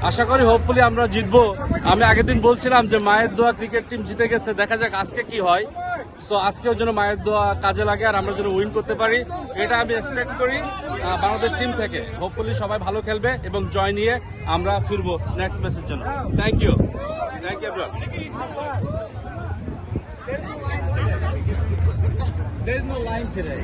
আশা করি হোপফুলি আমরা জিতবো। আমি আগের দিন বলছিলাম যে মায়ের দোয়া ক্রিকেট টিম জিতে গেছে, দেখা যাক আজকে কি হয়। সো আজকেও যেন মায়ের দোয়া কাজে লাগে আর আমরা যেন উইন করতে পারি, এটা আমি এক্সপেক্ট করি বাংলাদেশ টিম থেকে। হোপফুলি সবাই ভালো খেলবে এবং জয় নিয়ে আমরা ফিরবো নেক্সট ম্যাচের জন্য। Thank you everyone. There is no line today.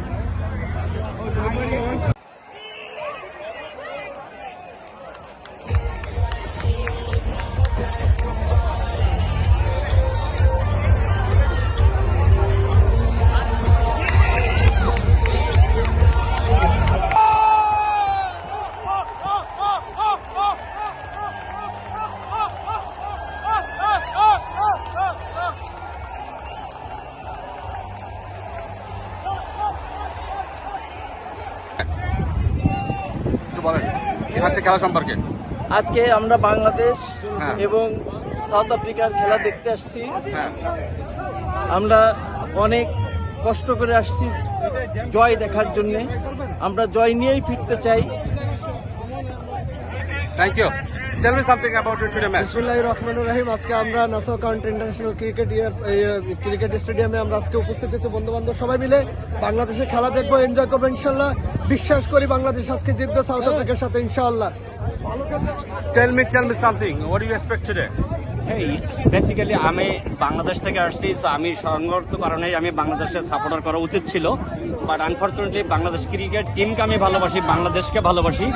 বলেন আজকে খেলা সম্পর্কে। আজকে আমরা বাংলাদেশ হ্যাঁ। এবং সাউথ আফ্রিকার খেলা দেখতে আসছি। হ্যাঁ, আমরা অনেক কষ্ট করে আসছি জয় দেখার জন্য। আমরা জয় নিয়েই ফিরতে চাই। Thank you. Tell me something about it today match. বিসমিল্লাহির রহমানির রহিম। আজকে আমরা নাসাউ কাউন্টি ইন্টারন্যাশনাল ক্রিকেট স্টেডিয়ামে আমরা আজকে উপস্থিত হয়েছি বন্ধু বান্ধব সবাই মিলে বাংলাদেশের খেলা দেখবো, এনজয় করবো ইনশাল্লাহ। বিশ্বাস করি বাংলাদেশ আজকে জিতবে সাউথ আফ্রিকার সাথে ইনশাআল্লাহ। Tell me something, what do you expect today? Basically আমি বাংলাদেশ থেকে আসছি, তো আমি সংগত কারণেই আমি বাংলাদেশের সাপোর্টার করা উচিত ছিল। বাট আনফর্চুনেটলি বাংলাদেশ ক্রিকেট টিমকে আমি ভালোবাসি, বাংলাদেশকে ভালোবাসি।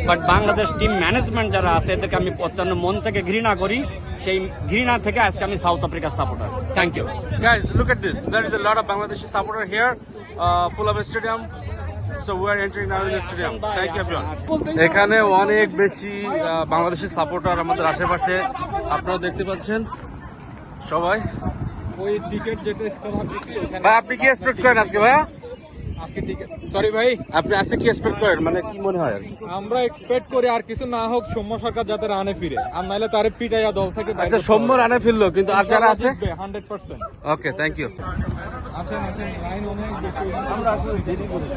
বাট বাংলাদেশ টিম ম্যানেজমেন্ট যারা আছে এদেরকে আমি অত্যন্ত মন থেকে ঘৃণা করি। সেই ঘৃণা থেকে আজকে আমি সাউথ আফ্রিকার supporter. Thank you. Guys, look at this. There is a lot of Bangladeshi supporter here, full of a stadium. So we are entering now in the stadium. Thank you everyone. এখানে অনেক বেশি Bangladeshi supporter আমাদের আশেপাশে, আপনারা দেখতে পাচ্ছেন সবাই। ওই টিকিট যেটা স্কোয়ার দিছি ওখানে ভাই আপনি কি এক্সপেক্ট করেন আজকে ভাইয়া? আজকে টিকিট সরি ভাই, আপনি আজকে কি এক্সপেক্ট করেন, মানে কি মনে হয় আর কি? আমরা এক্সপেক্ট করি আর কিছু না হোক, সৌম্য সরকার যাতে রানে ফিরে, আর নাইলে তারে পিটাইয়া দল থেকে আচ্ছা, সৌম্য রানে ফিরলো, কিন্তু আর যারা আছে? 100%। ওকে, থ্যাংক ইউ। আসেন লাইন অনেক বেশি। আমরা আসলে দেরি করি।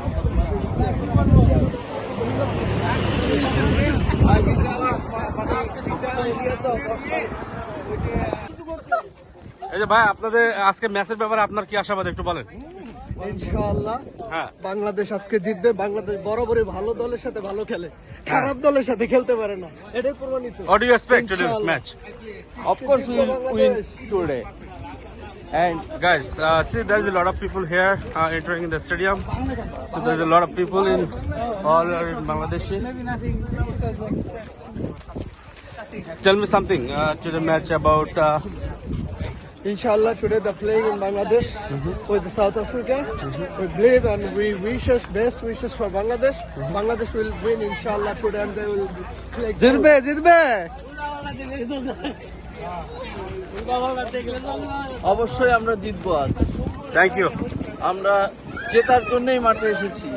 এই যে ভাই, আপনাদের আজকে ম্যাচের ব্যাপারে আপনার কি আশাবাদ একটু বলেন। ইনশাআল্লাহ হ্যাঁ, বাংলাদেশ আজকে জিতবে। বাংলাদেশ বরাবরই ভালো দলের সাথে ভালো খেলে, খারাপ দলের সাথে খেলতে পারে না, এটাই প্রমাণিত। what do you expect today Inshallah. match? Of course we will win today. And Guys, see, there is a lot of people here entering in the stadium. So there is a lot of people in all are in Bangladeshi. Tell me something to the match about. Inshallah, today they're playing in Bangladesh with South Africa. We believe and we best wishes for Bangladesh. Bangladesh will win inshallah today and they will play. জিতবে জিতবে অবশ্যই আমরা জিতবো আজ। Thank you. আমরা জেতার জন্যই মাঠে এসেছি।